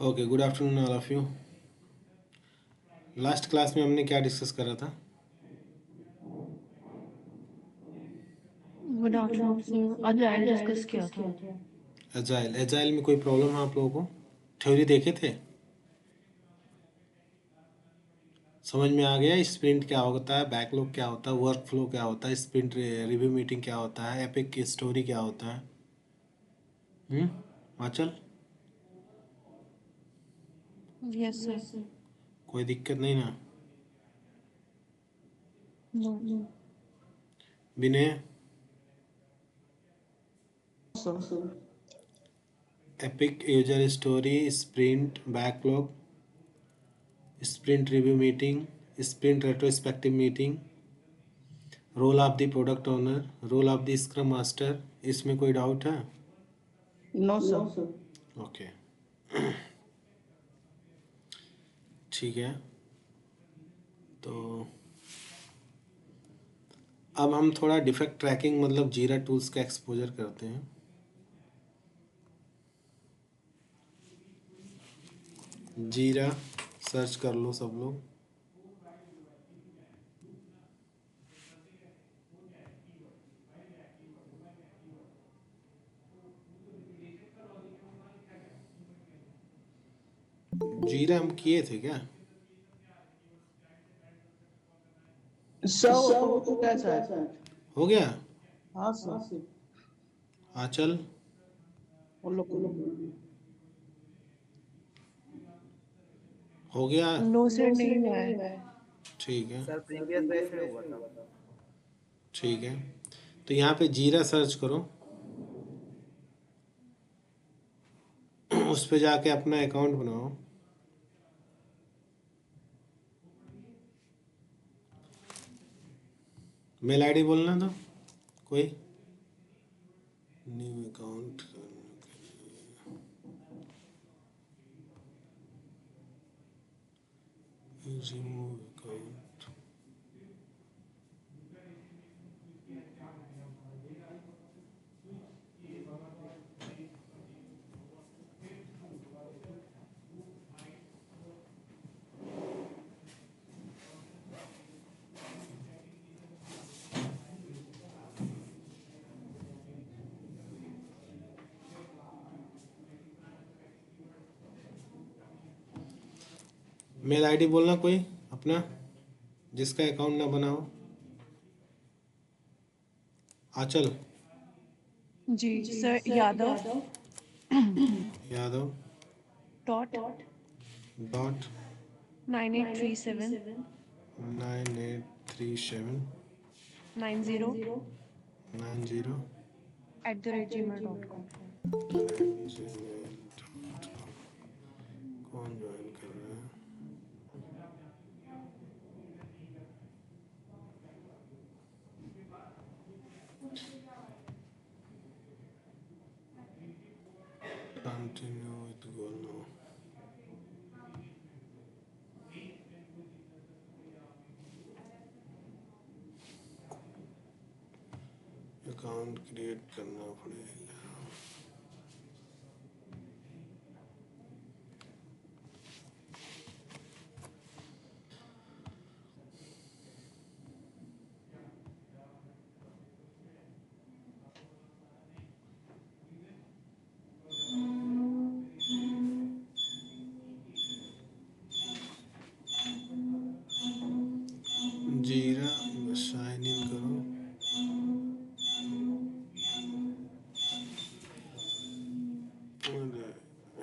Okay, good afternoon all of you. Last class में हमने क्या डिस्कस करा था? Good afternoon. अजाइल डिस्कस किया था। एजाइल। एजाइल में कोई प्रॉब्लम है आप लोगों को? थ्योरी देखे थे? समझ में आ गया? स्प्रिंट क्या होता है, बैकलॉग क्या होता है, वर्क फ्लो क्या होता है, स्प्रिंट रिव्यू मीटिंग क्या होता है, एपिक की स्टोरी क्या होता है? Anchal, yes sir. कोई दिक्कत नहीं ना? No Vinay, sir. Epic user story, sprint backlog, sprint review meeting, sprint retrospective meeting, role of the product owner, role of the scrum master, इसमें कोई डाउट है? No sir. ओके, ठीक है। तो अब हम थोड़ा डिफेक्ट ट्रैकिंग मतलब जीरा टूल्स का एक्सपोजर करते हैं। जीरा सर्च कर लो सब लोग। जीरा हम किए थे क्या? सर वो तो हो चुका है सर। हो गया? हाँ सर। आंचल, वो लोग हो गया? नो सर, नहीं हुआ है। ठीक है, सर प्रीवियस बैच में हुआ था। ठीक है। तो यहाँ पे जीरा सर्च करो। उस पे जाके अपना अकाउंट बनाओ। मेल आईडी बोलना तो कोई new account, remove account. Mail ID बोलना कोई अपना, जिसका अकाउंट ना बना हो। आंचल, जी sir, Yadav Yadav dot dot 9837 9837 90 90 @gmail.com। कौन ज्वाइन कर रहा है? Continue with goal no. Account create करना पड़ेगा। जीरा साइन इन करो।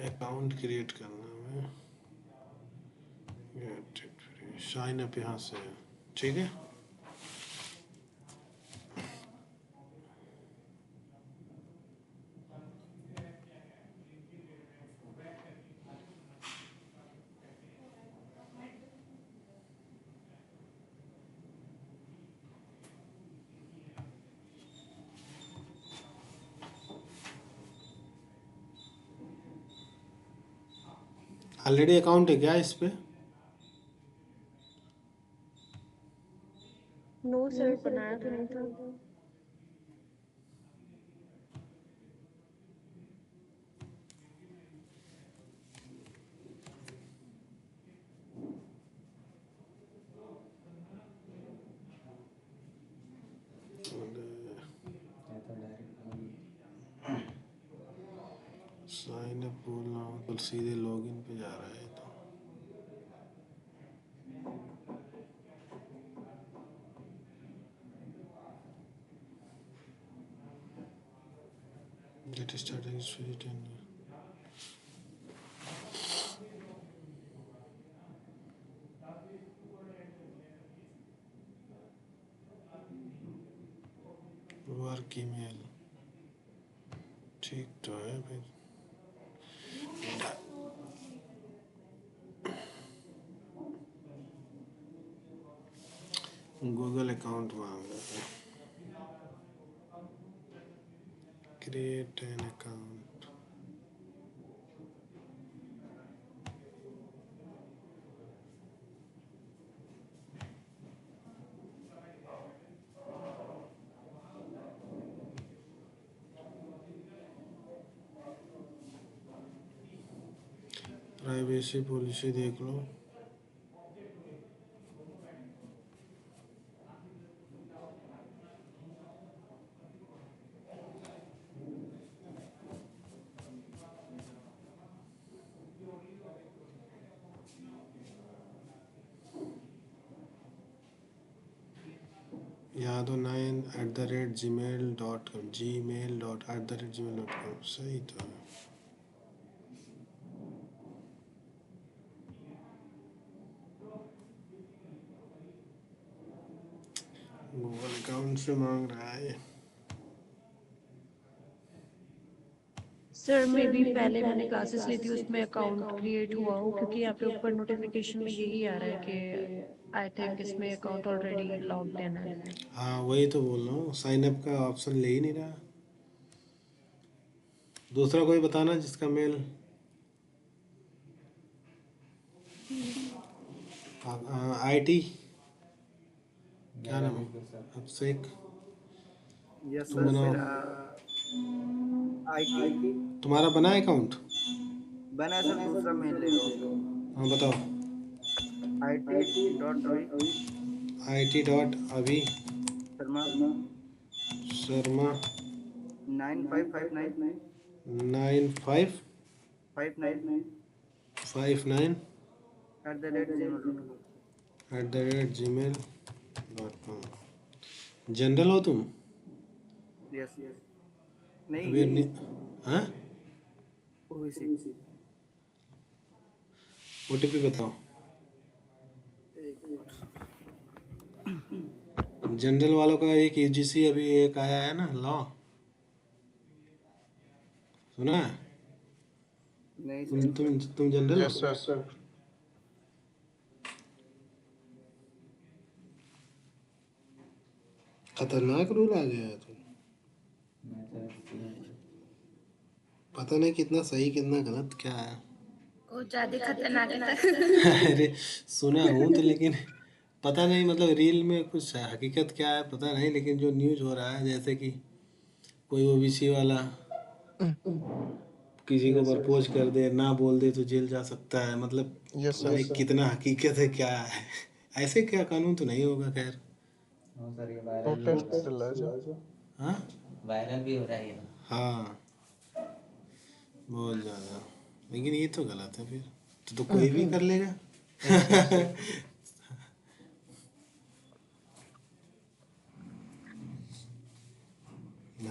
अकाउंट क्रिएट करना है, साइन अप यहाँ से है, ठीक है। ऑलरेडी अकाउंट है क्या इस पे? नो सर, बनाया तो नहीं था। साइन अप बोल रहा हूँ तो सीधे लॉगिन पे जा रहा है तो get started switch and work email ठीक तो है फिर गूगल अकाउंट मांग रहा है create an account privacy policy देख लो यादव 9@gmail.com gmail.@gmail.com सही तो है गूगल अकाउंट से मांग रहा है सर मे बी पहले मैंने क्लासेस ली थी उसमें अकाउंट क्रिएट हुआ हो, क्योंकि यहाँ पे ऊपर नोटिफिकेशन में यही आ रहा है कि आई थिंक इसमें अकाउंट ऑलरेडी लॉग्ड इन है। हाँ वही तो बोल रहा हूँ साइन अप का ऑप्शन ले ही नहीं रहा दूसरा कोई बताना जिसका मेल आईटी क्या नाम है अभिषेक यस तुम सर बनाओ मेरा आईटी तुम्हारा बना है अकाउंट बना है सर, दूसरा मेल ले लो। हाँ बताओ IT.Ravi IT.अभी Sharma Sharma 9559 9559 59 @gmail.com। @gmail.com general हो तुम यस अभी नहीं, हाँ ओबीसी। OTP बताओ जनरल वालों का एक UGC अभी एक आया है ना लॉ सुना है नहीं तुम जनरल हो सर। खतरनाक रूल आ गया है तो पता नहीं कितना सही कितना गलत क्या है कुछ ज्यादा खतरनाक है। अरे सुना हूँ तो लेकिन पता नहीं मतलब रील में कुछ हकीकत क्या है पता नहीं लेकिन जो न्यूज़ हो रहा है जैसे कि कोई OBC वाला किसी को प्रपोज कर दे ना बोल दे तो जेल जा सकता है मतलब यस पता नहीं कितना हकीकत है क्या है ऐसे क्या कानून तो नहीं होगा खैर प्रोटेस्ट चल रहा है जो। हाँ वायरल भी हो रहा है ये। हाँ बहुत ज़्यादा लेकिन ये तो गलत है फिर तो कोई भी कर लेगा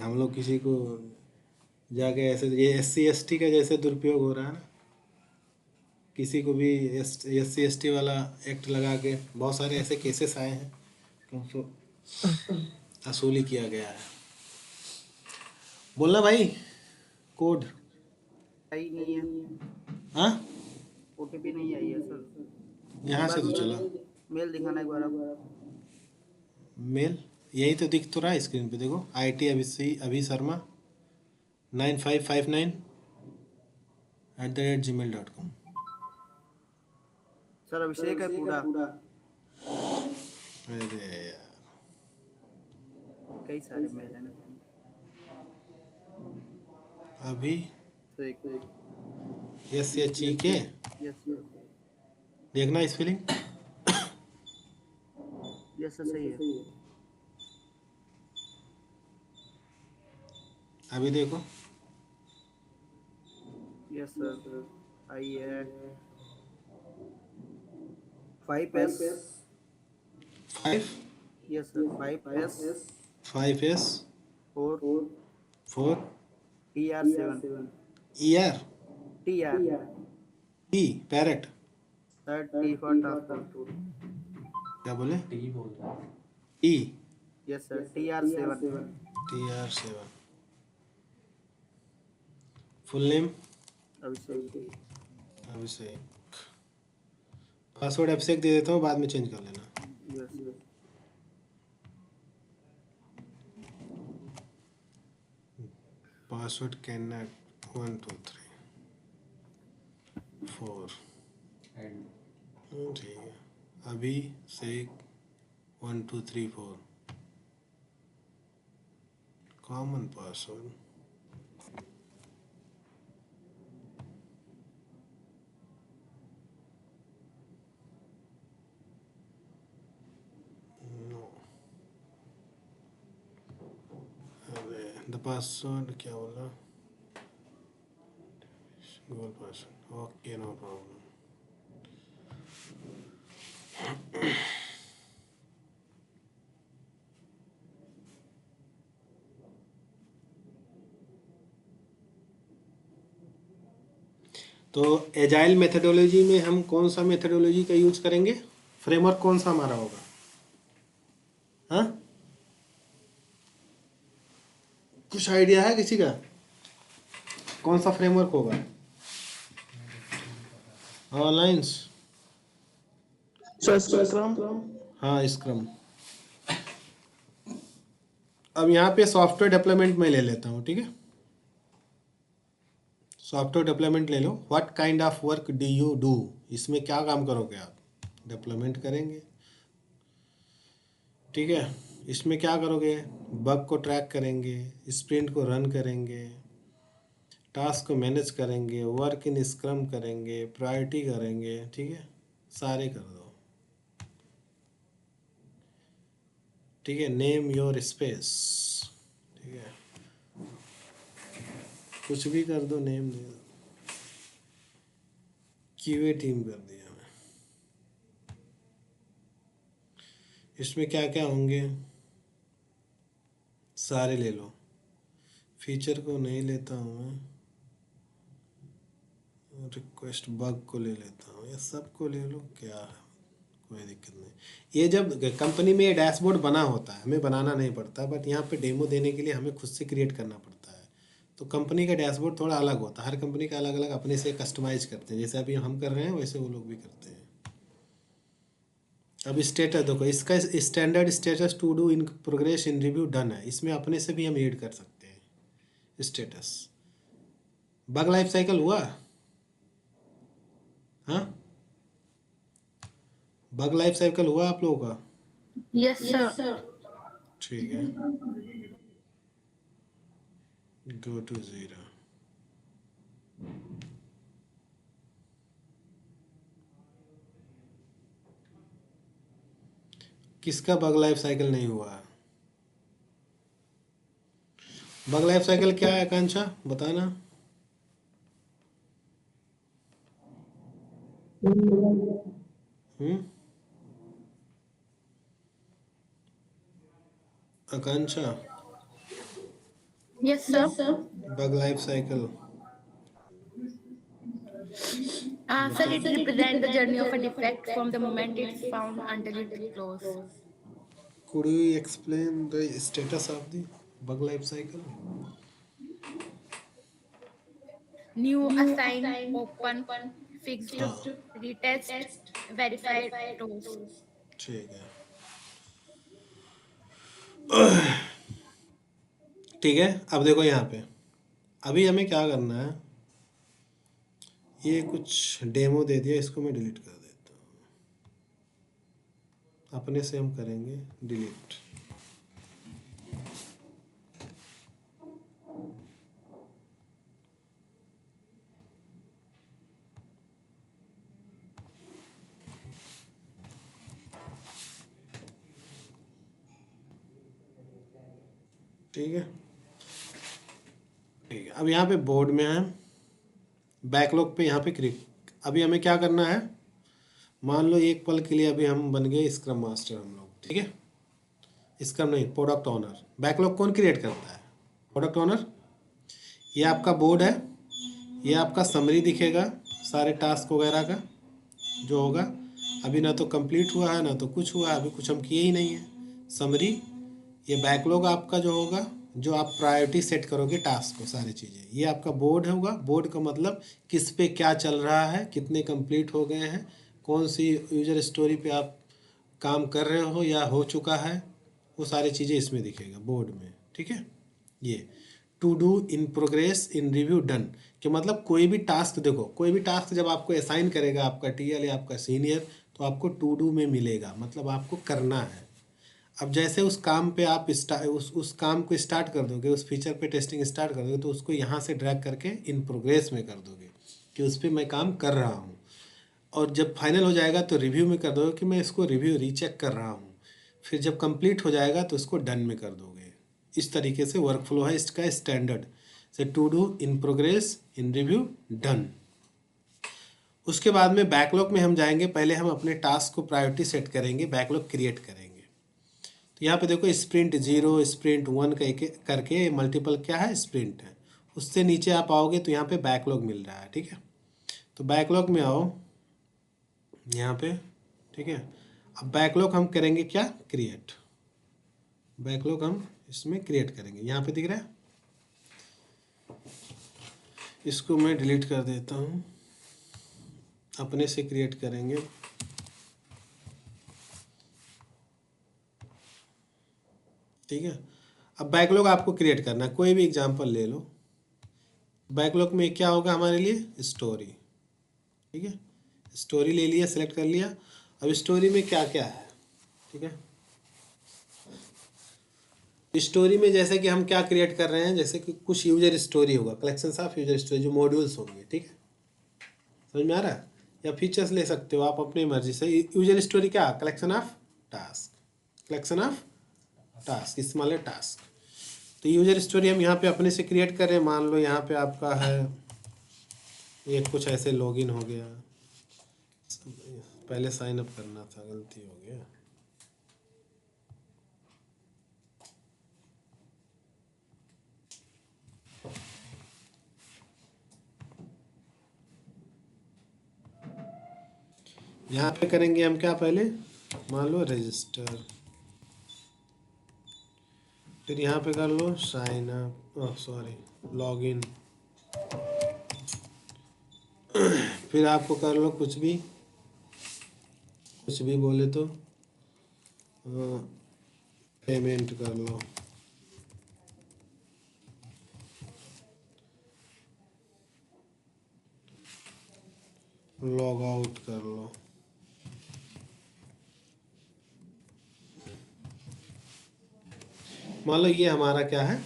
हम लोग किसी को जाके ऐसे ये SC ST का जैसे दुरुपयोग हो रहा है ना किसी को भी SC ST वाला एक्ट लगा के बहुत सारे ऐसे केसेस आए हैं कि उनको असूली किया गया है बोलना भाई कोड आई नहीं है, हाँ OTP नहीं आई है सर। यहाँ से तो चला मेल दिखाना एक बार आप। मेल यही तो दिख तो रहा है स्क्रीन पे देखो IT अभी शर्मा 9559 @gmail.com सर अभिषेक है पूरा, अरे यार कई सारे मेल हैं। अभी तो एक SHEK यस देखना स्पेलिंग यस सही है। अभी देखो यस सर आई है 5S 5 yes sir 5S 5S 4 4 TR7 ER TR T parrot sir T for transport क्या बोले टी बोल रहा है। E yes sir TR7 TR7 full name Abhishek Abhishek password Abhishek दे देता हूँ बाद में चेंज कर लेना yes password can not 1 2 3 4 and ठीक है अभिषेक 1 2 3 4 कॉमन पासवर्ड नो अरे द पासवर्ड क्या बोला Google password okay no problem तो एजाइल मेथडोलॉजी में हम कौन सा मेथडोलॉजी का यूज करेंगे फ्रेमवर्क कौन सा हमारा होगा हाँ कुछ आइडिया है किसी का कौन सा फ्रेमवर्क होगा ऑनलाइंस सर स्क्रम हाँ स्क्रम अब यहाँ पे सॉफ्टवेयर डेवलपमेंट में ले लेता हूँ ठीक है सॉफ्टवेयर डेवलपमेंट ले लो what kind of work do you do इसमें क्या काम करोगे आप डेवलपमेंट करेंगे ठीक है इसमें क्या करोगे बग को ट्रैक करेंगे स्प्रिंट को रन करेंगे टास्क को मैनेज करेंगे वर्क इन स्क्रम करेंगे प्रायोरिटी करेंगे ठीक है सारे कर दो ठीक है नेम योर स्पेस ठीक है कुछ भी कर दो नेम दे दो क्यूए टीम कर दिया मैं इसमें क्या क्या होंगे सारे ले लो फीचर को नहीं लेता हूँ मैं रिक्वेस्ट बग को ले लेता हूँ या सबको ले लो क्या है कोई दिक्कत नहीं ये जब कंपनी में ये डैशबोर्ड बना होता है हमें बनाना नहीं पड़ता बट यहाँ पे डेमो देने के लिए हमें खुद से क्रिएट करना पड़ता है तो कंपनी का डैशबोर्ड थोड़ा अलग होता है हर कंपनी का अलग अलग अपने से कस्टमाइज करते हैं जैसे अभी हम कर रहे हैं वैसे वो लोग भी करते हैं अब स्टेटस देखो इसका standard status to do in progress in review done है इसमें अपने से भी हम ऐड कर सकते हैं स्टेटस बग लाइफ साइकिल हुआ हाँ बग लाइफ साइकिल हुआ आप लोगों का यस सर ठीक है गो टू जीरो किसका बग लाइफ साइकिल नहीं हुआ बग लाइफ साइकिल क्या है आकांक्षा बताना Akanksha yes sir bug life cycle sir, it represents the journey of a defect from the moment it's found until it closes. could you explain the status of the bug life cycle New, assign, open, fixed, हाँ retest, verified, close. ठीक है ठीक है अब देखो यहाँ पे अभी हमें क्या करना है ये कुछ डेमो दे दिया इसको मैं डिलीट कर देता हूँ अपने से हम करेंगे डिलीट ठीक है अब यहाँ पे बोर्ड में है बैकलॉग पे यहाँ पे क्लिक। अभी हमें क्या करना है, मान लो एक पल के लिए अभी हम बन गए स्क्रम मास्टर हम लोग, ठीक है। स्क्रम नहीं, प्रोडक्ट ओनर। बैकलॉग कौन क्रिएट करता है? Product owner. ये आपका बोर्ड है, ये आपका समरी दिखेगा सारे टास्क वगैरह का जो होगा। अभी ना तो कंप्लीट हुआ है ना तो कुछ हुआ है, अभी कुछ हम किए ही नहीं है। समरी, ये बैकलॉग आपका जो होगा, जो आप प्रायोरिटी सेट करोगे टास्क को, सारी चीज़ें। ये आपका बोर्ड होगा। बोर्ड का मतलब किस पे क्या चल रहा है, कितने कंप्लीट हो गए हैं, कौन सी यूजर स्टोरी पे आप काम कर रहे हो या हो चुका है, वो सारी चीज़ें इसमें दिखेगा बोर्ड में, ठीक है। ये to do, in progress, in review, done कि मतलब कोई भी टास्क, देखो कोई भी टास्क जब आपको असाइन करेगा आपका टीएल या आपका सीनियर, तो आपको टू डू में मिलेगा, मतलब आपको करना है। अब जैसे उस काम पे आप उस काम को स्टार्ट कर दोगे, उस फीचर पे टेस्टिंग स्टार्ट कर दोगे, तो उसको यहाँ से ड्रैग करके इन प्रोग्रेस में कर दोगे कि उस पर मैं काम कर रहा हूँ। और जब फाइनल हो जाएगा तो रिव्यू में कर दोगे कि मैं इसको रिव्यू रीचेक कर रहा हूँ। फिर जब कंप्लीट हो जाएगा तो इसको डन में कर दोगे। इस तरीके से वर्क फ्लो है इसका स्टैंडर्ड से, to do, in progress, in review, done. उसके बाद में बैकलॉग में हम जाएंगे। पहले हम अपने टास्क को प्रायोरिटी सेट करेंगे, बैकलॉग क्रिएट करेंगे। तो यहाँ पे देखो स्प्रिंट 0, स्प्रिंट 1 करके मल्टीपल क्या है, स्प्रिंट है। उससे नीचे आप आओगे तो यहाँ पे बैकलॉग मिल रहा है, ठीक है। तो बैकलॉग में आओ यहाँ पे, ठीक है। अब बैकलॉग हम करेंगे क्या, क्रिएट। बैकलॉग हम इसमें क्रिएट करेंगे, यहाँ पे दिख रहा है। इसको मैं डिलीट कर देता हूँ, अपने से क्रिएट करेंगे। ठीक है। अब बैकलॉग आपको क्रिएट करना है, कोई भी एग्जांपल ले लो। बैकलॉग में क्या होगा हमारे लिए, स्टोरी, ठीक है। स्टोरी ले लिया, सेलेक्ट कर लिया। अब स्टोरी में क्या क्या है, ठीक है। स्टोरी में जैसे कि हम क्या क्रिएट कर रहे हैं, जैसे कि कुछ यूजर स्टोरी होगा, कलेक्शन ऑफ यूजर स्टोरी, जो मॉड्यूल्स होंगे, ठीक है। समझ में आ रहा है? या फीचर्स ले सकते हो आप अपनी मर्जी से। यूजर स्टोरी क्या, collection of task, collection of task, small task. तो यूजर स्टोरी हम यहाँ पे अपने से क्रिएट कर रहे हैं। मान लो यहाँ पे आपका है ये कुछ ऐसे लॉगिन हो गया, पहले साइन अप करना था, गलती हो गया। यहाँ पे करेंगे हम क्या, पहले मान लो रजिस्टर, फिर यहाँ पे कर लो साइन अप, सॉरी लॉगिन, फिर आपको कर लो कुछ भी बोले तो पेमेंट कर लो, लॉग आउट कर लो। मान लो ये हमारा क्या है,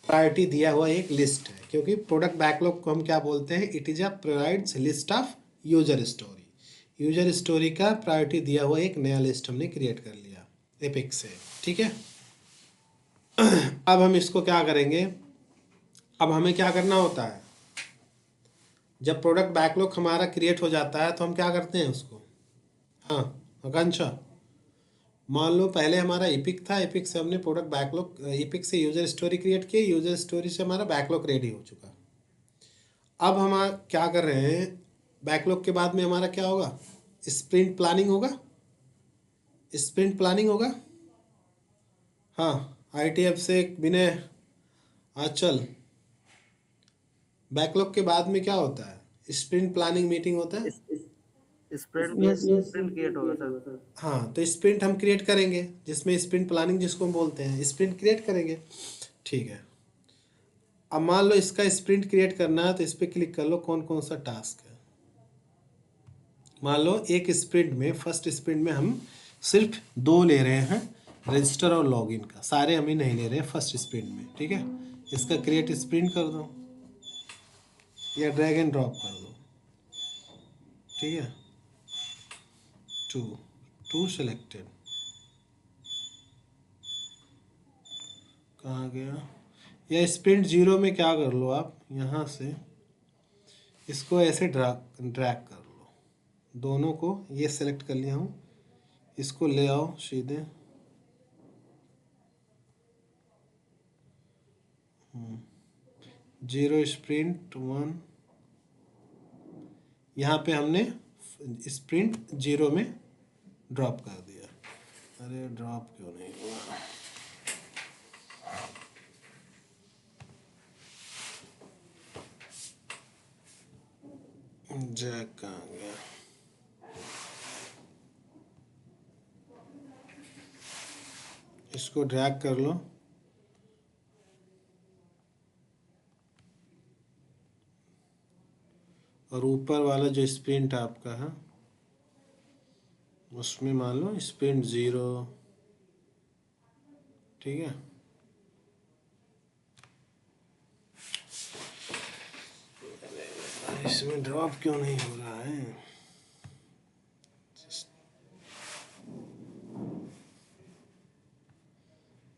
प्रायोरिटी दिया हुआ एक लिस्ट है, क्योंकि प्रोडक्ट बैकलॉग को हम क्या बोलते हैं, it is a provides list of user story. User story का प्रायोरिटी दिया हुआ एक नया लिस्ट हमने क्रिएट कर लिया एपिक से, ठीक है। अब हम इसको क्या करेंगे, अब हमें क्या करना होता है, जब प्रोडक्ट बैकलॉग हमारा क्रिएट हो जाता है तो हम क्या करते हैं उसको, हाँ आकांक्षा, मान लो पहले हमारा एपिक था, एपिक से हमने प्रोडक्ट बैकलॉग, एपिक से यूजर स्टोरी क्रिएट की, यूजर स्टोरी से हमारा बैकलॉग रेडी हो चुका। अब हम क्या कर रहे हैं, बैकलॉग के बाद में हमारा क्या होगा, स्प्रिंट प्लानिंग होगा, स्प्रिंट प्लानिंग होगा। हाँ आईटीएफ से विनय, आंचल, बैकलॉग के बाद में क्या होता है, स्प्रिंट प्लानिंग मीटिंग होता है। Sprint Yes, yes. Sprint create होगा सर। हाँ तो स्प्रिंट हम क्रिएट करेंगे, जिसमें स्प्रिंट प्लानिंग जिसको हम बोलते हैं, स्प्रिंट क्रिएट करेंगे, ठीक है। अब मान लो इसका स्प्रिंट क्रिएट करना है तो इस पर क्लिक कर लो, कौन कौन सा टास्क है। मान लो एक स्प्रिंट में, फर्स्ट स्प्रिंट में हम सिर्फ 2 ले रहे हैं, रजिस्टर और लॉगिन का, सारे हम ही नहीं ले रहे हैं फर्स्ट स्प्रिंट में, ठीक है। इसका क्रिएट स्प्रिंट कर दो या ड्रैग एंड ड्रॉप कर दो, ठीक है। टू सेलेक्टेड, कहाँ गया, या स्प्रिंट 0 में क्या कर लो आप, यहाँ से इसको ऐसे ड्रैग कर लो, दोनों को ये सेलेक्ट कर लिया हूँ, इसको ले आओ सीधे 0 स्प्रिंट 1, यहाँ पे हमने स्प्रिंट 0 में ड्रॉप कर दिया। अरे ड्रॉप क्यों नहीं हुआ? जैक कहाँ गया? इसको ड्रैग कर लो, और ऊपर वाला जो स्प्रिंट आपका है उसमें मान लो स्प्रिंट 0, ठीक है। इसमें ड्रॉप क्यों नहीं हो रहा है?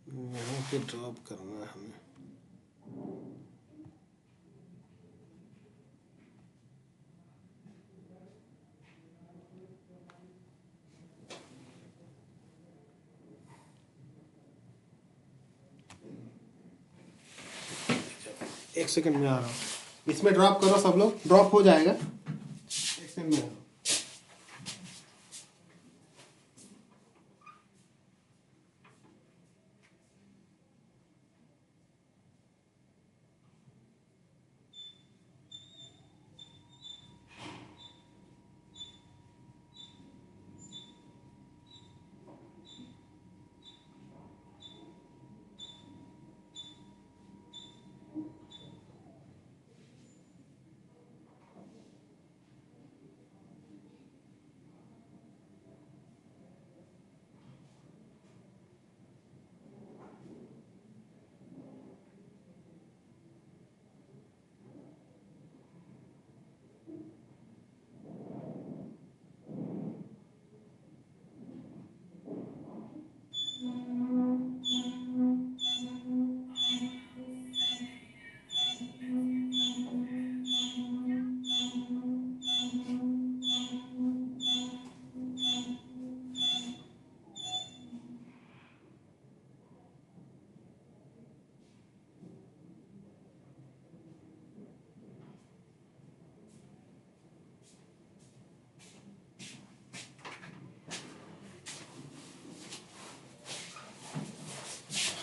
यहाँ पे ड्रॉप करना है हमें। एक सेकंड में आ रहा हूँ, इसमें ड्रॉप करो सब लोग, ड्रॉप हो जाएगा। एक सेकंड में आ रहा हूँ।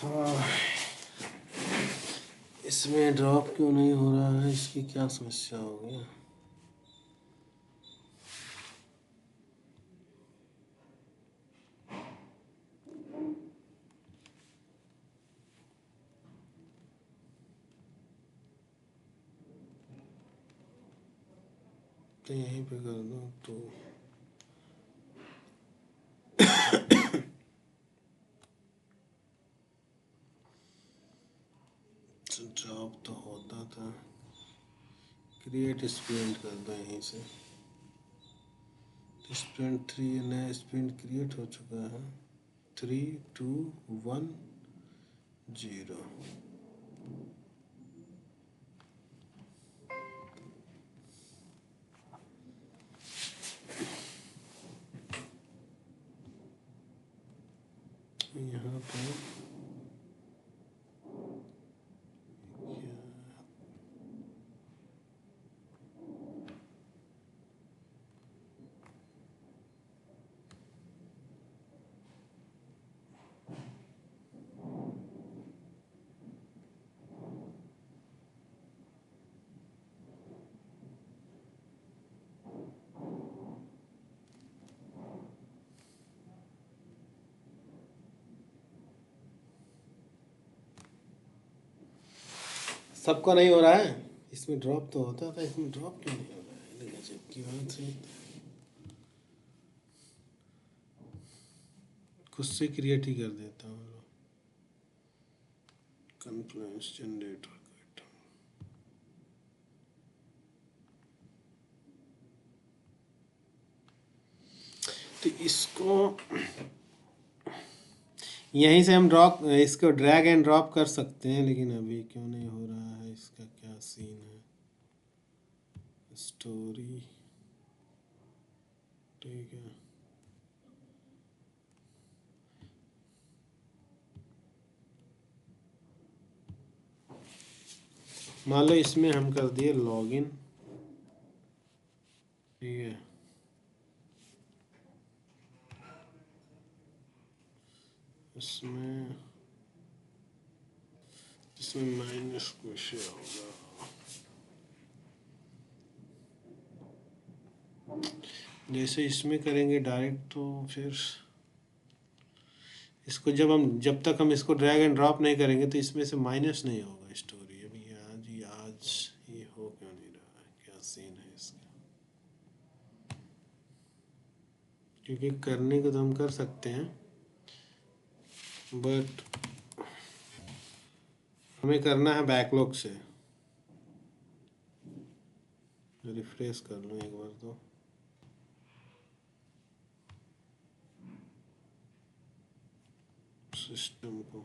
हाँ, इसमें ड्रॉप क्यों नहीं हो रहा है? इसकी क्या समस्या हो गई? तो यहीं पे कर दो तो ड्रॉप तो होता था। क्रिएट स्प्रिंट कर दो यहीं से, तो स्प्रिंट 3 नया स्प्रिंट क्रिएट हो चुका है। 3 2 1 0। यहाँ पे सबका नहीं हो रहा है। इसमें ड्रॉप तो होता था, इसमें ड्रॉप क्यों नहीं हो रहा है? ये गजब की बात है। खुद से क्रिएट ही कर देता हूँ। कॉन्फ्लुएंस जनरेटर तो इसको यहीं से हम ड्रॉप, इसको ड्रैग एंड ड्रॉप कर सकते हैं, लेकिन अभी क्यों नहीं हो रहा है? इसका क्या सीन है? स्टोरी, ठीक है। मान लो इसमें हम कर दिए लॉगिन, ठीक है। इसमें इसमें माइनस कुछ होगा, जैसे इसमें करेंगे डायरेक्ट तो फिर इसको जब तक हम इसको ड्रैग एंड ड्रॉप नहीं करेंगे तो इसमें से माइनस नहीं होगा स्टोरी। अभी आज ये हो क्यों नहीं रहा है, क्या सीन है इसका? क्योंकि करने को तो हम कर सकते हैं, बट हमें करना है बैकलॉग से। रिफ्रेश कर लूँ एक बार तो, सिस्टम को।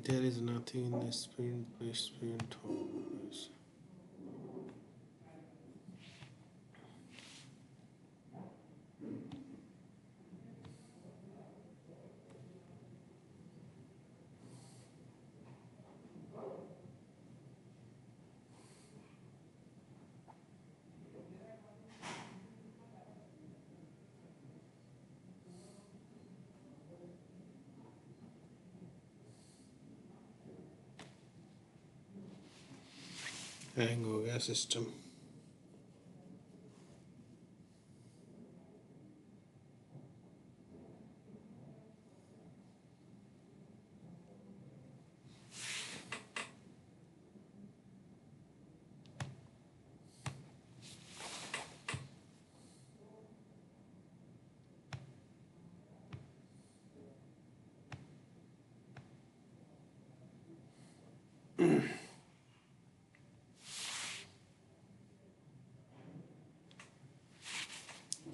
There is nothing in the sprint home. Hang हो गया सिस्टम।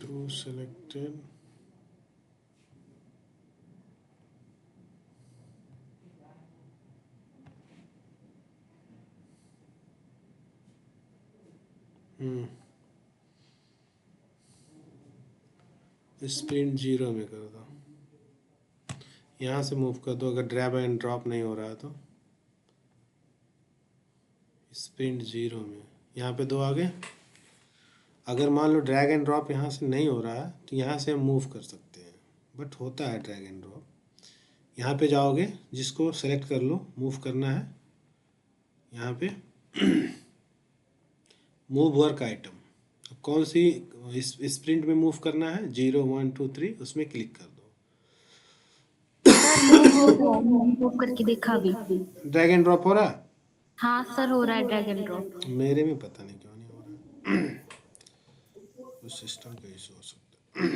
To selected, स्प्रिंट 0 में कर दो, यहाँ से मूव कर दो अगर ड्रैग एंड ड्रॉप नहीं हो रहा है तो। स्प्रिंट 0 में यहाँ पे 2 आगे। अगर मान लो ड्रैग एंड ड्रॉप यहाँ से नहीं हो रहा है तो यहाँ से हम मूव कर सकते हैं, बट होता है ड्रैग एंड ड्रॉप। यहाँ पे जाओगे, जिसको सेलेक्ट कर लो, मूव करना है यहाँ पे मूव वर्क आइटम। कौन सी स्प्रिंट में मूव करना है? 0 1 2 3, उसमें क्लिक कर दो। मूव करके देखा अभी। ड्रैग एंड ड्रॉप हो रहा है? हाँ सर, हो रहा है ड्रैग एंड ड्रॉप। मेरे में पता नहीं क्यों नहीं हो रहा कुछ सिस्टम का इशू हो सकता है।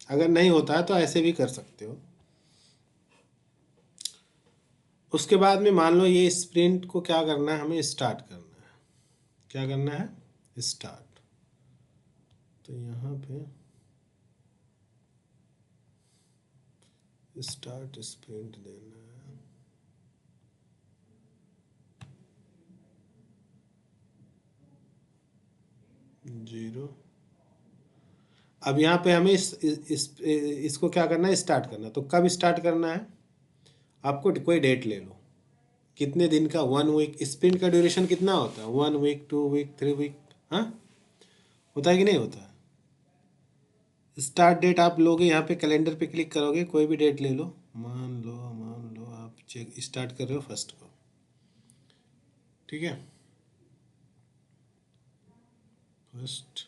अगर नहीं होता है तो ऐसे भी कर सकते हो। उसके बाद में मान लो ये स्प्रिंट को क्या करना है, हमें स्टार्ट करना है। क्या करना है? स्टार्ट। तो यहाँ पे स्टार्ट स्प्रिंट देना है। जीरो। अब यहाँ पे हमें इसको क्या करना है? स्टार्ट करना। तो कब स्टार्ट करना है? आपको कोई डेट ले लो, कितने दिन का? 1 वीक। स्प्रिंट का ड्यूरेशन कितना होता है? 1 वीक, 2 वीक, 3 वीक। हाँ, होता है कि नहीं होता है? स्टार्ट डेट आप लोगे, यहाँ पे कैलेंडर पे क्लिक करोगे, कोई भी डेट ले लो। मान लो आप चेक स्टार्ट कर रहे हो 1 को, ठीक है? 1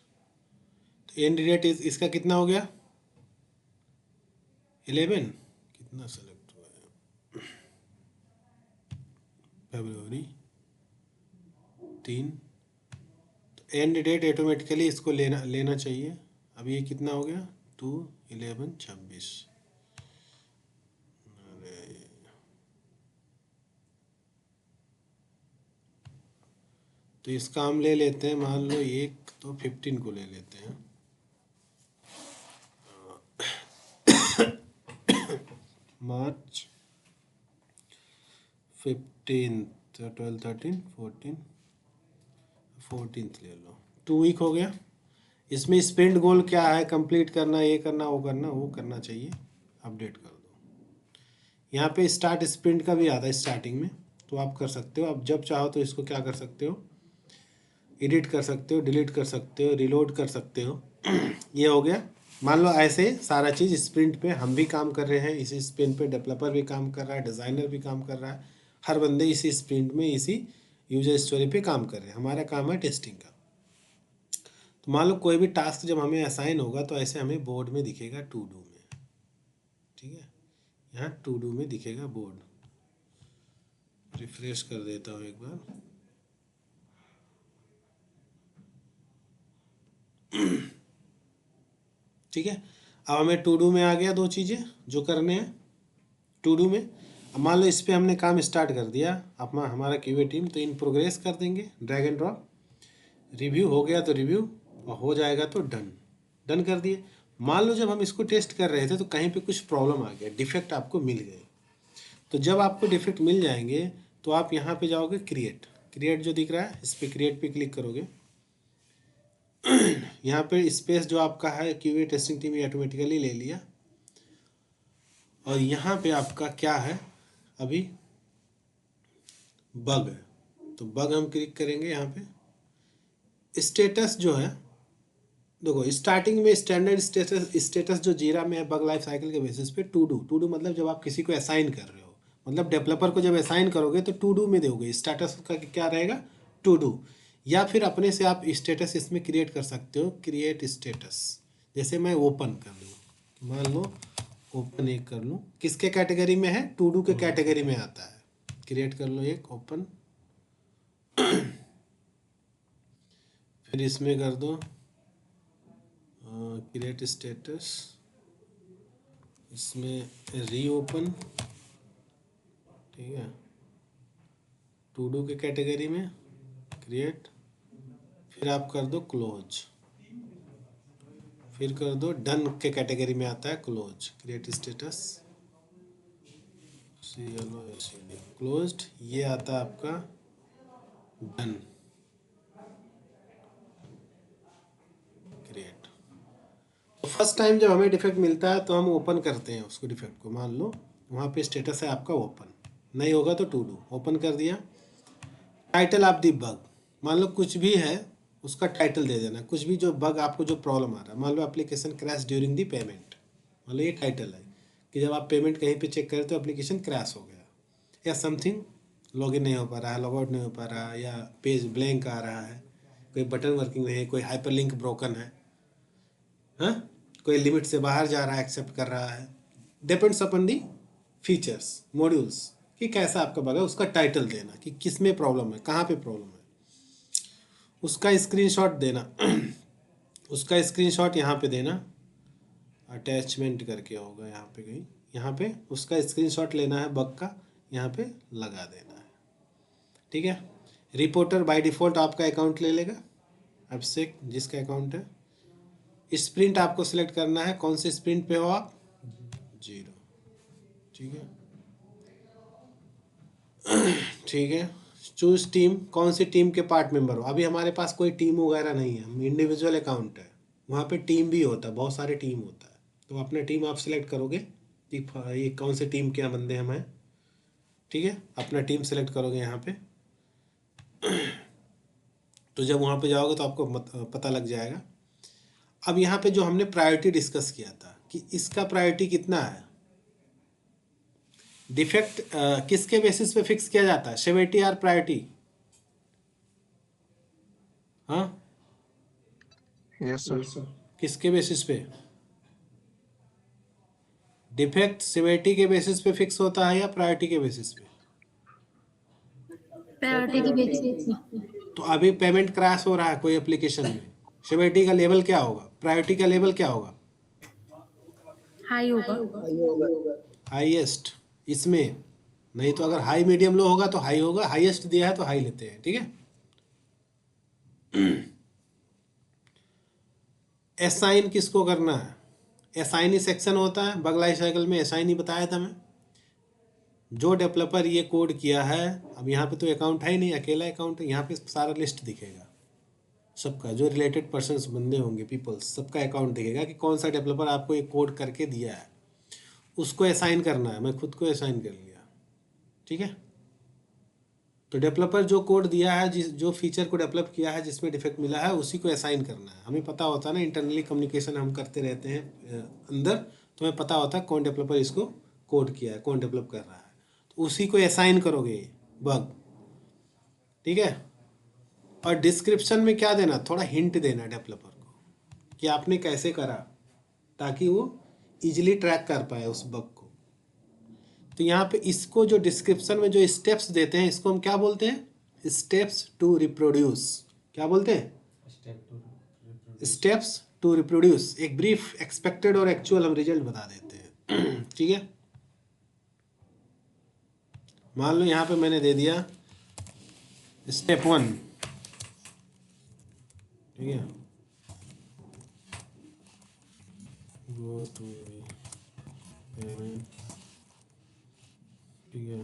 तो एंड डेट इसका कितना हो गया? 11। कितना सेलेक्ट हुआ है? फरवरी 3। तो एंड डेट ऑटोमेटिकली इसको लेना चाहिए। अब ये कितना हो गया? 2 11 26। तो इसका हम ले लेते हैं, मान लो 1 तो 15 को ले लेते हैं। मार्च 15, 12, 13, 14, 14 ले लो, 2 वीक हो गया। इसमें स्प्रिंट गोल क्या है, कंप्लीट करना, ये करना, वो करना चाहिए, अपडेट कर दो। यहाँ पे स्टार्ट स्प्रिंट का भी आता है स्टार्टिंग में, तो आप कर सकते हो। आप जब चाहो तो इसको क्या कर सकते हो, एडिट कर सकते हो, डिलीट कर सकते हो, रिलोड कर सकते हो। ये हो गया। मान लो ऐसे सारा चीज़ स्प्रिंट पे हम भी काम कर रहे हैं, इसी स्प्रिंट पे डेवलपर भी काम कर रहा है, डिज़ाइनर भी काम कर रहा है, हर बंदे इसी स्प्रिंट में इसी यूजर स्टोरी पे काम कर रहे हैं। हमारा काम है टेस्टिंग का। तो मान लो कोई भी टास्क जब हमें असाइन होगा तो ऐसे हमें बोर्ड में दिखेगा टू डू में, ठीक है, यहाँ टू डू में दिखेगा बोर्ड। रिफ्रेश कर देता हूँ एक बार। ठीक है, अब हमें टू डू में आ गया 2 चीज़ें जो करने हैं टू डू में। अब मान लो इस पर हमने काम स्टार्ट कर दिया, अपना हमारा क्यूए टीम, तो इन प्रोग्रेस कर देंगे, ड्रैग एंड ड्रॉप। रिव्यू हो गया तो रिव्यू, और हो जाएगा तो डन, डन कर दिए। मान लो जब हम इसको टेस्ट कर रहे थे तो कहीं पे कुछ प्रॉब्लम आ गया, डिफेक्ट आपको मिल गए। तो जब आपको डिफेक्ट मिल जाएंगे तो आप यहाँ पे जाओगे क्रिएट, क्रिएट जो दिख रहा है इस पर क्रिएट पे क्लिक करोगे। यहाँ पे स्पेस जो आपका है क्यूए टेस्टिंग टीम ये ऑटोमेटिकली ले लिया। और यहाँ पे आपका क्या है, अभी बग है, तो बग हम क्लिक करेंगे। यहाँ पे स्टेटस जो है, देखो स्टार्टिंग में स्टैंडर्ड स्टेटस जो जीरा में है बग लाइफ साइकिल के बेसिस पे टू डू मतलब जब आप किसी को असाइन कर रहे हो, मतलब डेवलपर को जब असाइन करोगे तो टू डू में दोगे, स्टेटस का क्या रहेगा टू डू। या फिर अपने से आप स्टेटस इसमें क्रिएट कर सकते हो, क्रिएट स्टेटस। जैसे मैं ओपन कर लूँ, मान लो ओपन एक कर लूँ, किसके कैटेगरी में है, टू डू के कैटेगरी में आता है। क्रिएट कर लो एक ओपन, फिर इसमें कर दो क्रिएट स्टेटस, इसमें रीओपन, ठीक है, टू डू के कैटेगरी में क्रिएट, फिर आप कर दो क्लोज, फिर कर दो डन के कैटेगरी में आता है क्लोज, क्रिएट स्टेटस क्लोज्ड, ये आता है आपका डन क्रिएट। तो फर्स्ट टाइम जब हमें डिफेक्ट मिलता है तो हम ओपन करते हैं उसको डिफेक्ट को, मान लो वहाँ पे स्टेटस है आपका ओपन, नहीं होगा तो टू डू, ओपन कर दिया। टाइटल ऑफ दी बग, मान लो कुछ भी है उसका टाइटल दे देना, कुछ भी जो बग आपको जो प्रॉब्लम आ रहा है, मान लो application crash during the payment, मान लो ये टाइटल है कि जब आप पेमेंट कहीं पे चेक करें तो एप्लीकेशन क्रैश हो गया, या समथिंग लॉगिन नहीं हो पा रहा है, लॉगआउट नहीं हो पा रहा है, या पेज ब्लैंक आ रहा है, कोई बटन वर्किंग नहीं है, कोई हाइपरलिंक ब्रोकन है, हाँ, कोई लिमिट से बाहर जा रहा है, एक्सेप्ट कर रहा है, डिपेंड्स अपन दी फीचर्स मॉड्यूल्स कि कैसा आपका बग है, उसका टाइटल देना कि किस में प्रॉब्लम है, कहाँ पे प्रॉब्लम है, उसका स्क्रीनशॉट देना। उसका स्क्रीनशॉट यहाँ पे देना, अटैचमेंट करके होगा यहाँ पे कहीं, यहाँ पे उसका स्क्रीनशॉट लेना है बग का, यहाँ पे लगा देना है, ठीक है। रिपोर्टर बाय डिफ़ॉल्ट आपका अकाउंट ले लेगा, एब्स्ट्रैक्ट जिसका अकाउंट है। स्प्रिंट आपको सिलेक्ट करना है, कौन से स्प्रिंट पे हो आप, 0, ठीक है, ठीक है। चूज टीम, कौन सी टीम के पार्ट मेंबर हो, अभी हमारे पास कोई टीम वगैरह नहीं है, हम इंडिविजुअल अकाउंट है, वहाँ पे टीम भी होता है, बहुत सारे टीम होता है, तो अपना टीम आप सिलेक्ट करोगे कि ये कौन से टीम के बंदे हम हैं, ठीक है, अपना टीम सेलेक्ट करोगे यहाँ पे। तो जब वहाँ पे जाओगे तो आपको पता लग जाएगा। अब यहाँ पे जो हमने प्रायोरिटी डिस्कस किया था कि इसका प्रायोरिटी कितना है, डिफेक्ट किसके बेसिस पे फिक्स किया जाता है, सेवेरिटी और प्रायोरिटी, हाँ यस सर। किसके बेसिस पे, डिफेक्ट सेवेरिटी के बेसिस पे फिक्स होता है या प्रायोरिटी के बेसिस पे। प्रायोरिटी की बेसिस पे। तो अभी पेमेंट क्रैश हो रहा है कोई एप्लीकेशन में, सेवेरिटी का लेवल क्या होगा, प्रायोरिटी का लेवल क्या होगा, हाई होगा। हाईएस्ट इसमें, नहीं तो अगर हाई मीडियम लो होगा तो हाई होगा, हाईएस्ट दिया है तो हाई लेते हैं, ठीक है। असाइन किसको करना है, असाइन ही सेक्शन होता है बग लाइफ साइकिल में, असाइन ही बताया था मैं, जो डेवलपर ये कोड किया है, अब यहाँ पे तो अकाउंट है ही नहीं, अकेला अकाउंट है, यहाँ पे सारा लिस्ट दिखेगा सबका, जो रिलेटेड पर्सन्स बंदे होंगे, पीपल्स, सबका अकाउंट दिखेगा कि कौन सा डेवलपर आपको ये कोड करके दिया है, उसको असाइन करना है। मैं खुद को असाइन कर लिया, ठीक है। तो डेवलपर जो कोड दिया है, जो फीचर को डेवलप किया है, जिसमें डिफेक्ट मिला है, उसी को असाइन करना है। हमें पता होता है ना, इंटरनली कम्युनिकेशन हम करते रहते हैं अंदर, तो हमें पता होता है कौन डेवलपर इसको कोड किया है, कौन डेवलप कर रहा है, तो उसी को असाइन करोगे बग, ठीक है। और डिस्क्रिप्शन में क्या देना, थोड़ा हिंट देना डेवलपर को कि आपने कैसे करा, ताकि वो इजीली ट्रैक कर पाए उस बग को। तो यहाँ पे इसको जो डिस्क्रिप्शन में जो स्टेप्स देते हैं, इसको हम क्या बोलते हैं, स्टेप्स टू रिप्रोड्यूस। क्या बोलते हैं, step to steps to reproduce. एक ब्रीफ, एक्सपेक्टेड और एक्चुअल हम रिजल्ट बता देते हैं ठीक है। मान लो यहाँ पे मैंने दे दिया स्टेप 1, ठीक है, गो टू पेमेंट, ठीक है,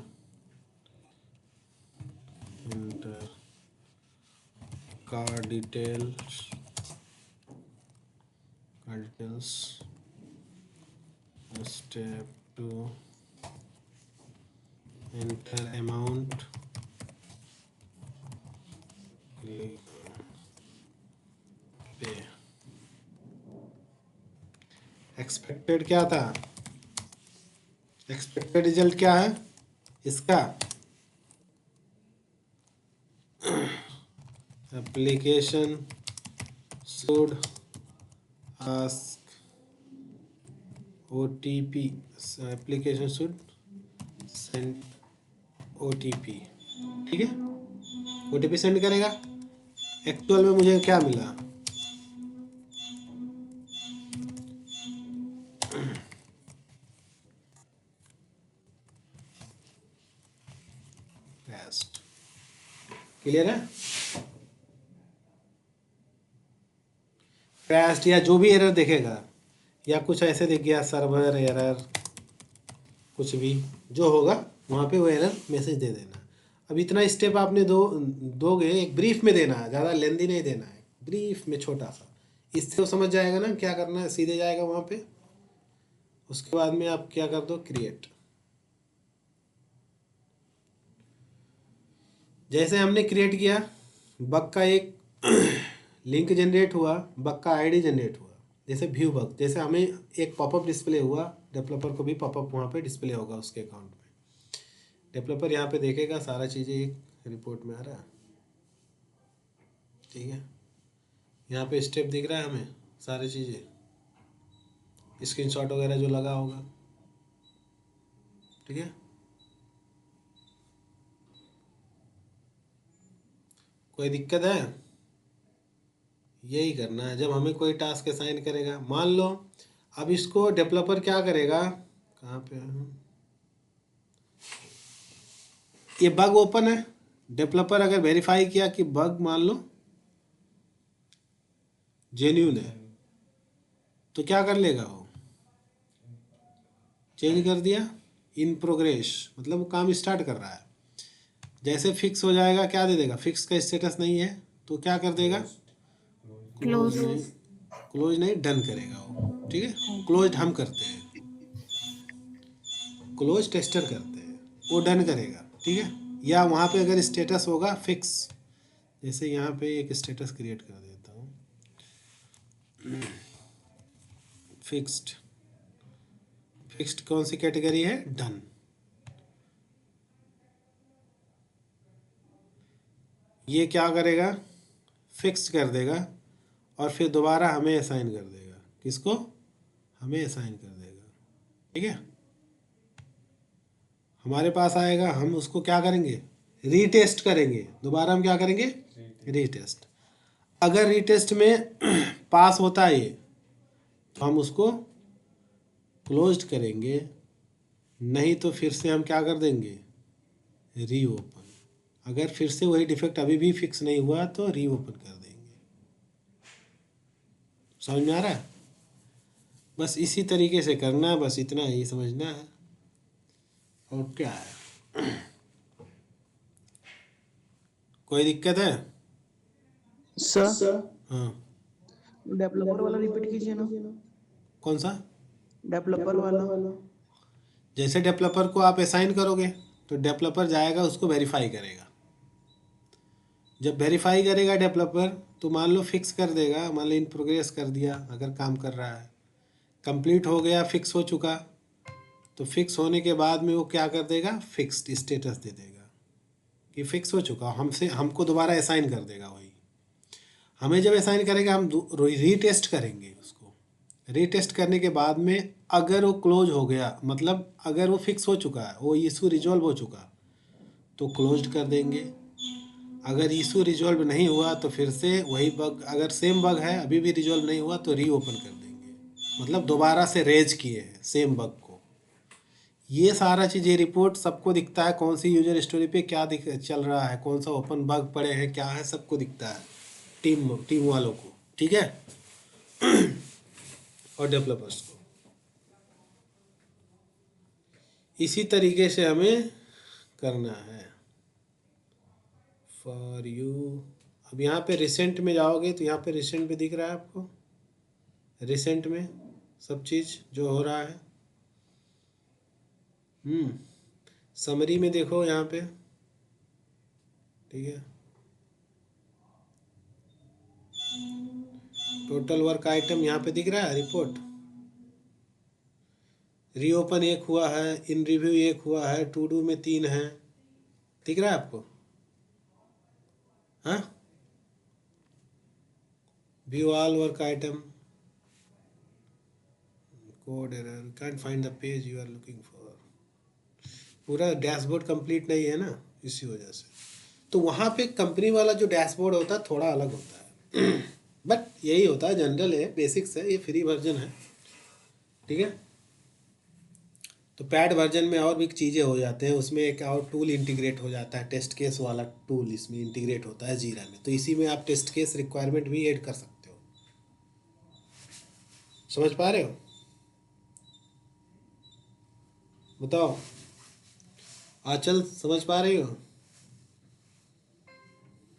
enter card details, step 2 enter amount, पे। एक्सपेक्टेड क्या था, एक्सपेक्टेड रिजल्ट क्या है इसका, application should ask OTP, application should send OTP, ठीक है, OTP सेंड करेगा। एक्चुअल में मुझे क्या मिला, क्रैश्ड, क्लियर है। क्रैश्ड या जो भी एरर देखेगा, या कुछ ऐसे दिख गया सर्वर एरर, कुछ भी जो होगा वहाँ पे वो एरर मैसेज दे देना। अब इतना स्टेप आपने दोगे, एक ब्रीफ में देना है, ज़्यादा लेंदी नहीं देना है, ब्रीफ में छोटा सा, इससे वो समझ जाएगा ना क्या करना है, सीधे जाएगा वहाँ पे। उसके बाद में आप क्या कर दो, क्रिएट। जैसे हमने क्रिएट किया, बग का एक लिंक जनरेट हुआ, बग का आईडी जनरेट हुआ, जैसे व्यू बग, जैसे हमें एक पॉपअप डिस्प्ले हुआ, डेवलपर को भी पॉपअप वहाँ पे डिस्प्ले होगा उसके अकाउंट में। डेवलपर यहाँ पे देखेगा सारा चीज़ें एक रिपोर्ट में आ रहा है, ठीक है। यहाँ पे स्टेप दिख रहा है हमें, सारी चीज़ें, स्क्रीनशॉट वगैरह जो लगा होगा, ठीक है। कोई दिक्कत है, यही करना है जब हमें कोई टास्क असाइन करेगा। मान लो अब इसको डेवलपर क्या करेगा, कहाँ पे है, ये बग ओपन है, डेवलपर अगर वेरीफाई किया कि बग मान लो जेन्यून है, तो क्या कर लेगा, वो चेंज कर दिया, इन प्रोग्रेस, मतलब वो काम स्टार्ट कर रहा है। जैसे फिक्स हो जाएगा क्या दे देगा, फिक्स का स्टेटस नहीं है तो क्या कर देगा, क्लोज। क्लोज नहीं, डन करेगा वो, ठीक है। क्लोज हम करते हैं, क्लोज टेस्टर करते हैं, वो डन करेगा, ठीक है। या वहाँ पे अगर स्टेटस होगा फिक्स, जैसे यहाँ पे एक स्टेटस क्रिएट कर देता हूँ, फिक्स्ड, फिक्स्ड कौन सी कैटेगरी है, डन। ये क्या करेगा, फिक्स कर देगा, और फिर दोबारा हमें असाइन कर देगा, किसको, हमें असाइन कर देगा, ठीक है। हमारे पास आएगा, हम उसको क्या करेंगे, रीटेस्ट करेंगे, दोबारा हम क्या करेंगे, रीटेस्ट। अगर रीटेस्ट में पास होता है ये, तो हम उसको क्लोज्ड करेंगे, नहीं तो फिर से हम क्या कर देंगे, रीओपन। अगर फिर से वही डिफेक्ट अभी भी फिक्स नहीं हुआ तो रीओपन कर देंगे। समझ में आ रहा है, बस इसी तरीके से करना है, बस इतना ही समझना है, और क्या है। कोई दिक्कत है? सर हाँ, डेवलपर वाला रिपीट कीजिए ना, कौन सा? डेवलपर वाला। जैसे डेवलपर को आप असाइन करोगे तो डेवलपर जाएगा, उसको वेरीफाई करेगा। जब वेरीफाई करेगा डेवलपर, तो मान लो फिक्स कर देगा, मान लो इन प्रोग्रेस कर दिया, अगर काम कर रहा है, कंप्लीट हो गया, फिक्स हो चुका, तो फिक्स होने के बाद में वो क्या कर देगा, फिक्स्ड स्टेटस दे देगा कि फिक्स हो चुका, हमसे हमको दोबारा असाइन कर देगा। वही हमें जब असाइन करेगा, हम रीटेस्ट करेंगे उसको। रीटेस्ट करने के बाद में अगर वो क्लोज हो गया, मतलब अगर वो फिक्स हो चुका है, वो इशू रिजॉल्व हो चुका, तो क्लोज कर देंगे। अगर इशू रिजॉल्व नहीं हुआ तो फिर से वही बग, अगर सेम बग है अभी भी रिजॉल्व नहीं हुआ तो रीओपन कर देंगे, मतलब दोबारा से रेज किए हैं सेम बग को। ये सारा चीज़, ये रिपोर्ट सबको दिखता है, कौन सी यूजर स्टोरी पे क्या चल रहा है, कौन सा ओपन बग पड़े हैं, क्या है, सबको दिखता है टीम वालों को, ठीक है, और डेवलपर्स को। इसी तरीके से हमें करना है फॉर यू। अब यहाँ पे रिसेंट में जाओगे तो यहाँ पे रिसेंट में दिख रहा है आपको, रिसेंट में सब चीज़ जो हो रहा है। समरी में देखो यहाँ पे, ठीक है, टोटल वर्क आइटम यहाँ पे दिख रहा है, रिपोर्ट। रीओपन 1 हुआ है, इन रिव्यू 1 हुआ है, टू डू में 3 है, दिख रहा है आपको? हाँ, view all work item, code error, can't find the page you are looking for. पूरा डैशबोर्ड कंप्लीट नहीं है ना, इसी वजह से। तो वहाँ पे कंपनी वाला जो डैशबोर्ड होता है थोड़ा अलग होता है, बट यही होता है, जनरल है, बेसिक्स है, ये फ्री वर्जन है, ठीक है। तो पैड वर्जन में और भी चीज़ें हो जाते हैं, उसमें एक और टूल इंटीग्रेट हो जाता है, टेस्ट केस वाला टूल इसमें इंटीग्रेट होता है जीरा में, तो इसी में आप टेस्ट केस रिक्वायरमेंट भी ऐड कर सकते हो। समझ पा रहे हो? बताओ आंचल, समझ पा रही हो?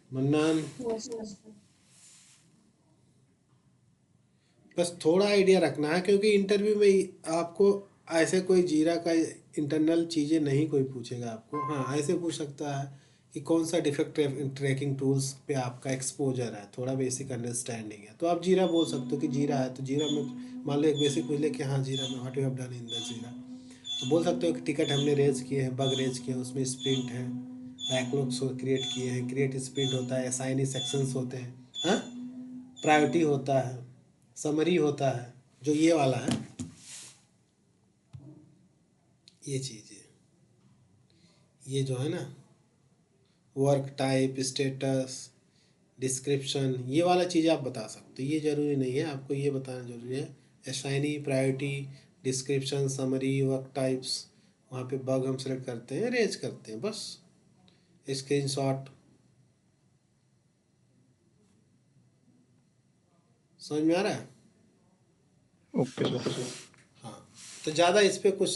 मन्नान, बस थोड़ा आइडिया रखना है, क्योंकि इंटरव्यू में आपको ऐसे कोई जीरा का इंटरनल चीज़ें नहीं कोई पूछेगा आपको। हाँ, ऐसे पूछ सकता है कि कौन सा डिफेक्ट ट्रैकिंग टूल्स पे आपका एक्सपोजर है, थोड़ा बेसिक अंडरस्टैंडिंग है, तो आप जीरा बोल सकते हो कि जीरा है, तो जीरा में मान लो एक बेसिक पूछ ले कि हाँ जीरा में what you have done in the जीरा, तो बोल सकते हो कि टिकट हमने रेज किए हैं, बग रेज किए हैं, उसमें स्प्रिंट है, बैकलॉग्स क्रिएट किए हैं, क्रिएट स्प्रिंट होता है, असाइनी सेक्शंस होते हैं, हाँ, प्रायोरिटी होता है, समरी होता है, जो ये वाला है, ये चीज़ है, ये जो है ना, वर्क टाइप, स्टेटस, डिस्क्रिप्शन, ये वाला चीज़ आप बता सकते हो। ये ज़रूरी नहीं है आपको ये बताना ज़रूरी है, assignee, priority, description, summary, work types, वहाँ पे बग हम सेलेक्ट करते हैं, रेज करते हैं, बस स्क्रीनशॉट। समझ में आ रहा है? Okay sir. हाँ, तो ज़्यादा इस पर कुछ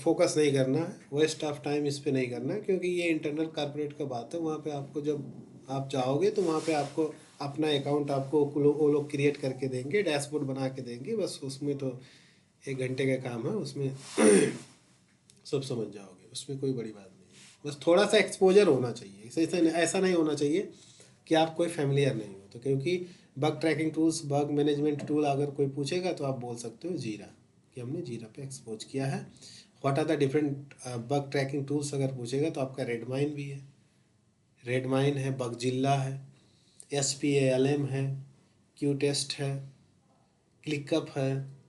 फोकस नहीं करना है, वेस्ट ऑफ टाइम इस पर नहीं करना है, क्योंकि ये इंटरनल कॉर्पोरेट का बात है। वहाँ पे आपको जब आप जाओगे तो वहाँ पे आपको अपना अकाउंट आपको वो लोग क्रिएट करके देंगे, डैशबोर्ड बना के देंगे, बस उसमें तो 1 घंटे का काम है, उसमें सब समझ जाओगे, उसमें कोई बड़ी बात नहीं है। बस थोड़ा सा एक्सपोजर होना चाहिए, ऐसा नहीं होना चाहिए कि आप कोई फैमिलियर नहीं हो, तो क्योंकि bug tracking tools, bug management tool अगर कोई पूछेगा तो आप बोल सकते हो जीरा, कि हमने जीरा पे एक्सपोज किया है। What are the different bug tracking tools अगर पूछेगा तो आपका रेडमाइन भी है, रेडमाइन है, बगजिल्ला है, SPALM है, क्यू टेस्ट है, क्लिकअप है,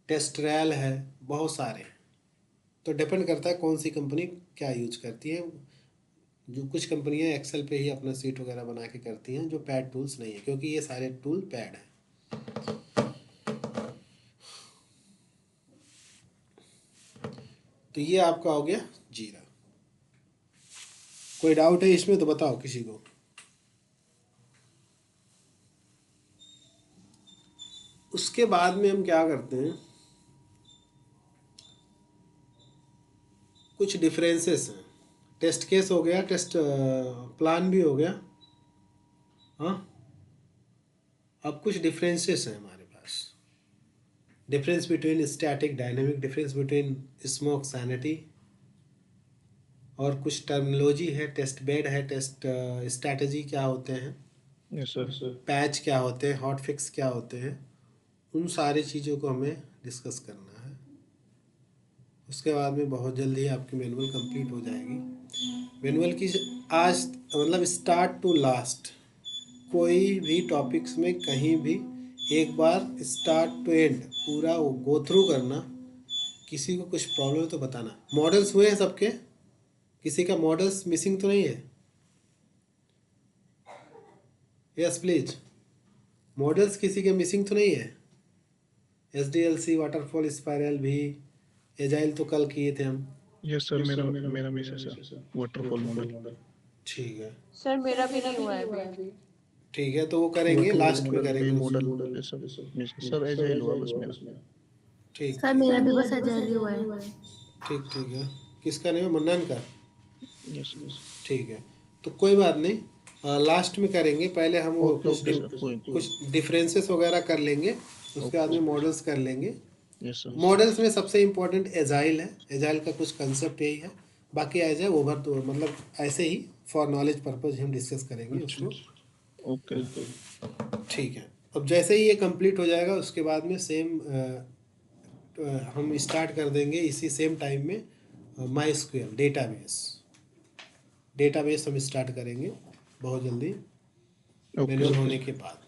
टेस्ट्रैल है, बहुत सारे हैं। तो डिपेंड करता है कौन सी कंपनी क्या यूज करती है। जो कुछ कंपनियां एक्सेल पे ही अपना सीट वगैरह बना के करती हैं, जो पैड टूल्स नहीं है, क्योंकि ये सारे टूल पैड हैं। तो ये आपका हो गया जीरा। कोई डाउट है इसमें तो बताओ किसी को। उसके बाद में हम क्या करते हैं, कुछ डिफरेंसेस हैं टेस्ट केस हो गया, टेस्ट प्लान भी हो गया। हाँ, अब कुछ डिफरेंसेस हैं हमारे पास। Difference between static dynamic, difference between smoke sanity, और कुछ टर्मिनोलॉजी है, टेस्ट बेड है, टेस्ट स्ट्रैटेजी क्या होते हैं, यस सर। पैच क्या होते हैं, हॉट फिक्स क्या होते हैं, उन सारी चीज़ों को हमें डिस्कस करना है। उसके बाद में बहुत जल्दी ही आपकी मैनुअल कंप्लीट हो जाएगी। मैनुअल की आज मतलब स्टार्ट टू लास्ट कोई भी टॉपिक्स में कहीं भी एक बार स्टार्ट टू एंड पूरा वो गो थ्रू करना। किसी को कुछ प्रॉब्लम है तो बताना। मॉडल्स हुए हैं सबके? किसी का मॉडल्स मिसिंग तो नहीं है? Yes please. मॉडल्स किसी के मिसिंग तो नहीं है? SDLC, वाटरफॉल, स्पाइरल भी, एजाइल तो कल किए थे हम। यस सर, मेरा मेरा मिस है सर, वाटरफॉल मॉडल। ठीक है, सर मेरा भी नहीं हुआ है अभी। ठीक है, तो वो करेंगे, वाटरफॉल लास्ट में मॉडल, पे करेंगे मॉडल, उसको। ये सब मिस है सर। एजाइल हुआ बस मेरा। ठीक सर ठीक मेरा भी बस एजाइल ही हुआ है। ठीक ठीक है। किसका नहीं है? मन्नान का? यस। ठीक है, तो कोई बात नहीं, लास्ट में करेंगे। पहले हम वो ओके ओके सर, कोई कुछ डिफरेंसेस वगैरह कर लेंगे, उसके बाद ओके में सर। मॉडल्स कर लेंगे। Yes sir. मॉडल्स में सबसे इम्पोर्टेंट एजाइल है। एजाइल का कुछ कंसेप्ट यही है, बाकी एज ए ओवर तो मतलब ऐसे ही फॉर नॉलेज पर्पज हम डिस्कस करेंगे अच्छा, उसको। ओके। ठीक है, अब जैसे ही ये कंप्लीट हो जाएगा उसके बाद में सेम हम स्टार्ट कर देंगे इसी सेम टाइम में माई स्क्वेयर डेटाबेस। डेटाबेस हम स्टार्ट करेंगे बहुत जल्दी ओके मैनुअल सर। होने के बाद।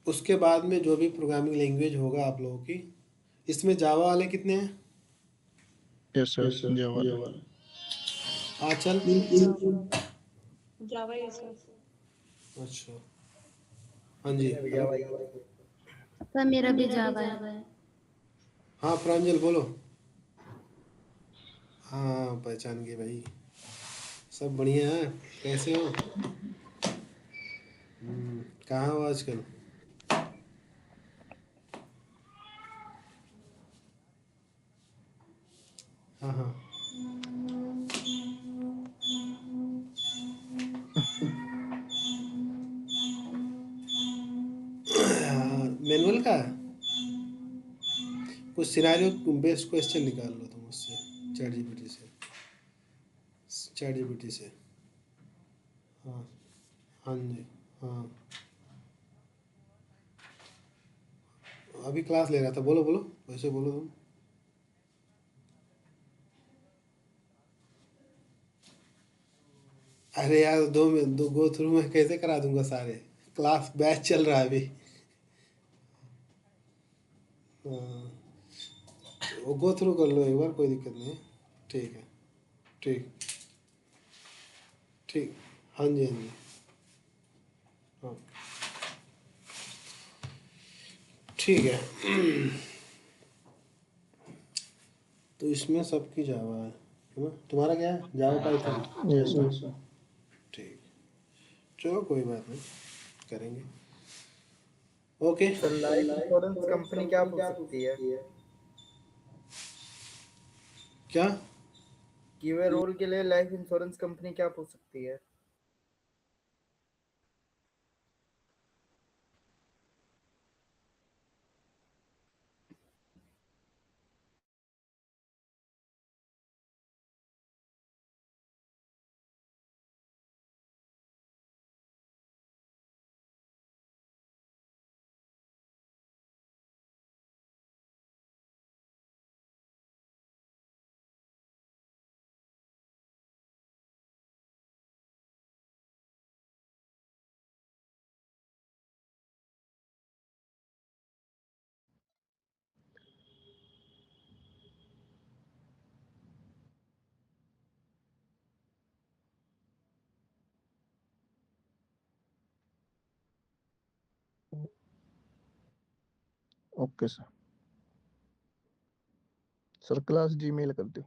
उसके बाद में जो भी प्रोग्रामिंग लैंग्वेज होगा आप लोगों की, इसमें जावा वाले कितने हैं? यस सर, जावा। आचल? जावा ये सर। अच्छा, हाँ जी। सर मेरा भी जावा है। हाँ प्रांजल बोलो। हाँ पहचान गए भाई, सब बढ़िया है। कैसे हो? कहाँ हो आजकल? हाँ हाँ। मैनुअल का कुछ सिनारियो बेस्ड क्वेश्चन निकाल लो तुम उससे, चैट जीपीटी से। चैट जीपीटी से। हाँ हाँ जी। हाँ, अभी क्लास ले रहा था। बोलो बोलो, वैसे बोलो तुम। अरे यार, दो गो थ्रू में कैसे करा दूंगा सारे? क्लास बैच चल रहा है अभी। हाँ, वो गो थ्रू कर लो एक बार, कोई दिक्कत नहीं है। ठीक है, ठीक ठीक। हाँ जी हाँ जी। हाँ ठीक है। तो इसमें सबकी जावा है ना? तुम्हारा क्या है? Java Python? Yes sir. ठीक, चलो कोई बात नहीं, करेंगे। Okay. Sir life insurance company क्या पूछ सकती है? क्या? कीवे रोल के लिए लाइफ इंश्योरेंस कंपनी क्या पूछ सकती है? Okay sir. Sir class Gmail कर दो।